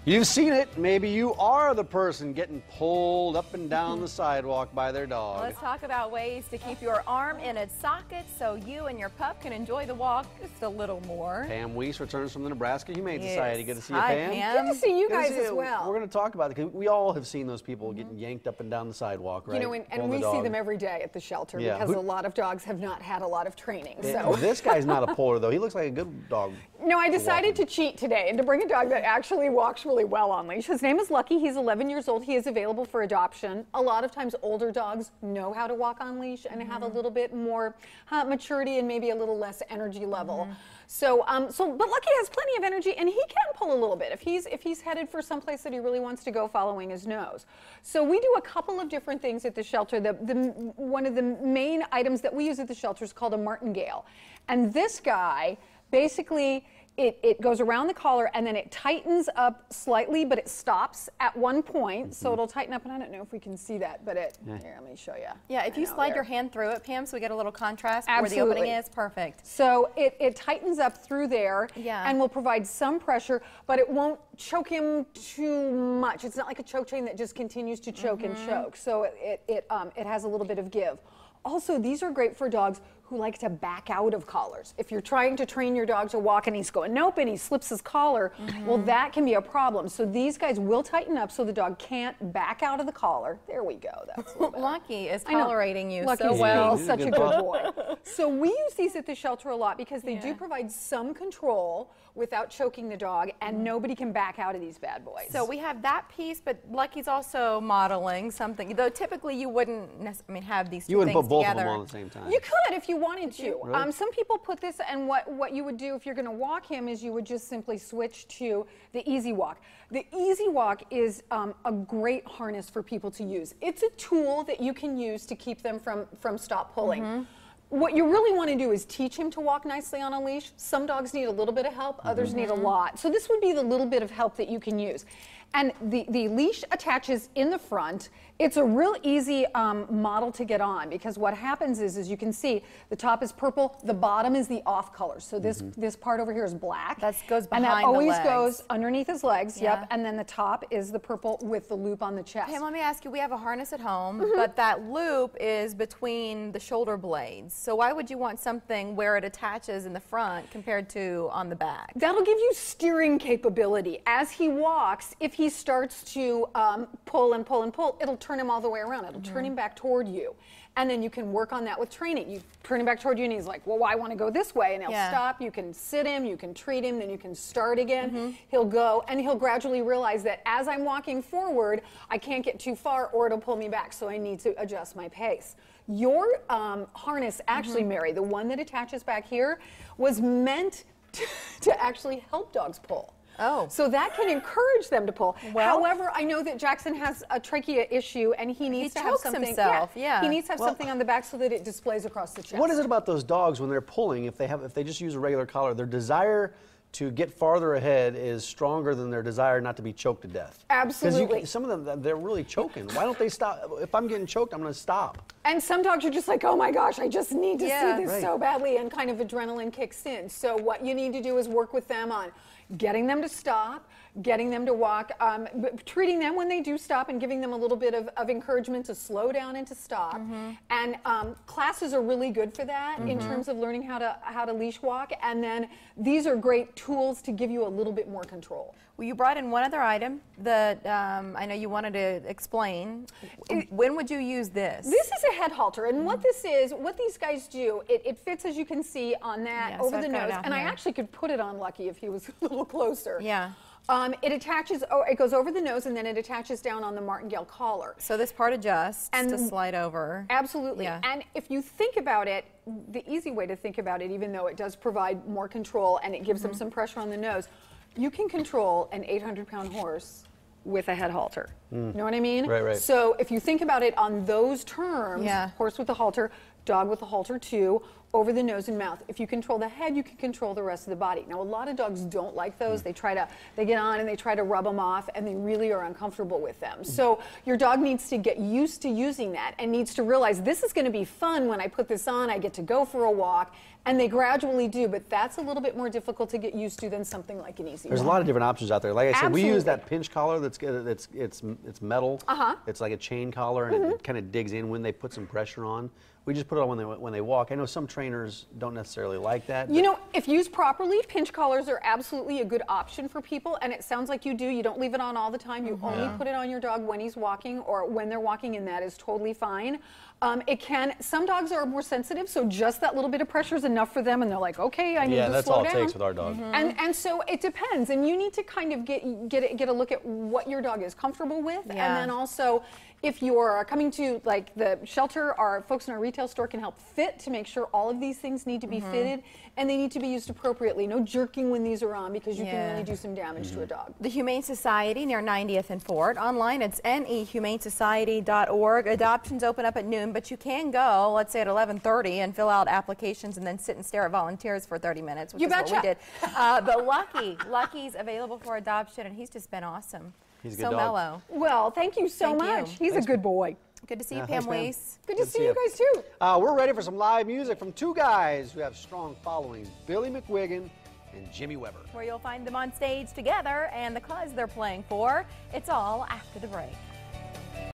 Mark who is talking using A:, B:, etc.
A: You've seen it. Maybe you are the person getting pulled up and down the sidewalk by their dog.
B: Let's talk about ways to keep your arm in its socket so you and your pup can enjoy the walk just a little more.
A: Pam Wiese returns from the Nebraska Humane Society. Good to see you,
B: Hi,
A: Pam.
C: Good to see you guys as well.
A: We're going to talk about it because we all have seen those people getting yanked up and down the sidewalk, right?
C: You know, and we see them every day at the shelter because a lot of dogs have not had a lot of training. So
A: this guy's not a puller, though. He looks like a good dog.
C: No, I decided to cheat today and to bring a dog that actually walks really well on leash. His name is Lucky. He's 11 years old. He is available for adoption. A lot of times older dogs know how to walk on leash and have a little bit more maturity and maybe a little less energy level. So, but Lucky has plenty of energy and he can pull a little bit if he's headed for someplace that he really wants to go following his nose. So we do a couple of different things at the shelter. One of the main items that we use at the shelter is called a martingale. And this guy, basically, it goes around the collar and then it tightens up slightly, but it stops at one point. So it'll tighten up, and I don't know if we can see that, but here, let me show you.
B: Yeah, if you slide your hand through it, Pam, so we get a little contrast
C: Absolutely.
B: where the opening is, perfect.
C: So it tightens up through there and will provide some pressure, but it won't choke him too much. It's not like a choke chain that just continues to choke and choke. So it has a little bit of give. Also, these are great for dogs who like to back out of collars. If you're trying to train your dog to walk and he's going, nope, and he slips his collar, well, that can be a problem. So these guys will tighten up so the dog can't back out of the collar. There we go. That's
B: Lucky is tolerating you
C: Lucky's
B: so well.
C: Such a good boy. So we use these at the shelter a lot because they do provide some control without choking the dog, and nobody can back out of these bad boys.
B: So we have that piece, but Lucky's also modeling something, though typically you wouldn't have these two things together.
A: You wouldn't put both of them on at the same time.
C: You could if you wanted to.
A: Really?
C: Some people put this, and what you would do if you're going to walk him is you would just simply switch to the Easy Walk. The Easy Walk is a great harness for people to use. It's a tool that you can use to keep them from stop pulling. What you really want to do is teach him to walk nicely on a leash. Some dogs need a little bit of help, others need a lot. So this would be the little bit of help that you can use. And the leash attaches in the front. It's a real easy model to get on because what happens is you can see the top is purple, the bottom is the off color. So this part over here is black.
B: That goes behind the legs.
C: And that always goes underneath his legs, and then the top is the purple with the loop on the chest.
B: Hey, let me ask you, we have a harness at home, but that loop is between the shoulder blades. So why would you want something where it attaches in the front compared to on the back?
C: That'll give you steering capability. As he walks, if he starts to pull and pull and pull, it'll turn him all the way around. It'll turn him back toward you. And then you can work on that with training. You turn him back toward you and he's like, well, I want to go this way. And he'll stop. You can sit him, you can treat him, then you can start again. He'll go and he'll gradually realize that as I'm walking forward, I can't get too far or it'll pull me back. So I need to adjust my pace. Your harness, actually, Mary, the one that attaches back here, was meant to actually help dogs pull. So that can encourage them to pull. However, I know that Jackson has a trachea issue and he needs to have something.
B: Himself.
C: He needs to have something on the back so that it displays across the chest.
A: What is it about those dogs when they're pulling, if they just use a regular collar, their desire to get farther ahead is stronger than their desire not to be choked to death?
C: Absolutely.
A: Because some of them, they're really choking. Why don't they stop? If I'm getting choked, I'm going to stop.
C: And some dogs are just like, oh my gosh, I just need to see this so badly, and kind of adrenaline kicks in. So what you need to do is work with them on getting them to stop, getting them to walk, treating them when they do stop and giving them a little bit of encouragement to slow down and to stop. And classes are really good for that in terms of learning how to leash walk. And then these are great tools to give you a little bit more control.
B: Well, you brought in one other item that I know you wanted to explain. When would you use this?
C: This is a head halter, and what this is, what these guys do, it fits, as you can see, on that over the nose. And I actually could put it on Lucky if he was a little closer. It attaches, it goes over the nose and then it attaches down on the martingale collar.
B: So this part adjusts to slide over.
C: Absolutely. And if you think about it, the easy way to think about it, even though it does provide more control and it gives them some pressure on the nose, you can control an 800-pound horse with a head halter. You know what I mean?
A: Right.
C: So if you think about it on those terms, horse with a halter, dog with a halter 2, over the nose and mouth. If you control the head, you can control the rest of the body. Now, a lot of dogs don't like those. They get on and they try to rub them off, and they really are uncomfortable with them. So your dog needs to get used to using that and needs to realize this is going to be fun when I put this on. I get to go for a walk, and they gradually do, but that's a little bit more difficult to get used to than something like an easy
A: There's
C: walk.
A: a lot of different options out there. Like I said, we use
C: Absolutely.
A: that pinch collar it's metal. It's like a chain collar, and it kind of digs in when they put some pressure on. We just put it on when they walk. I know some trainers don't necessarily like that.
C: You know, if used properly, pinch collars are absolutely a good option for people, and it sounds like you do. You don't leave it on all the time. You only put it on your dog when he's walking or when they're walking, and that is totally fine. Some dogs are more sensitive, so just that little bit of pressure is enough for them, and they're like, okay, I need to slow down.
A: Yeah, that's all it takes with our dog.
C: And so it depends, and you need to kind of get a look at what your dog is comfortable with, and then also if you're coming to like the shelter, our folks in our retail store can help fit to make sure all of these things need to be fitted, and they need to be used appropriately. No jerking when these are on, because you can really do some damage to a dog.
B: The Humane Society near 90th and Fort. Online, it's nehumanesociety.org. Adoptions open up at noon, but you can go, let's say at 11:30, and fill out applications and then sit and stare at volunteers for 30 minutes, which is what we did. But Lucky's available for adoption, and he's just been awesome.
A: He's a good
B: so
A: dog.
B: mellow.
C: Well, thank you so much. He's a good boy.
B: Good to see you,
A: thanks,
B: Pam
A: Pam.
B: Wiese.
C: Good to see you guys too.
A: We're ready for some live music from two guys who have strong followings, Billy McWiggin and Jimmy Weber.
B: Where you'll find them on stage together and the cause they're playing for. It's all after the break.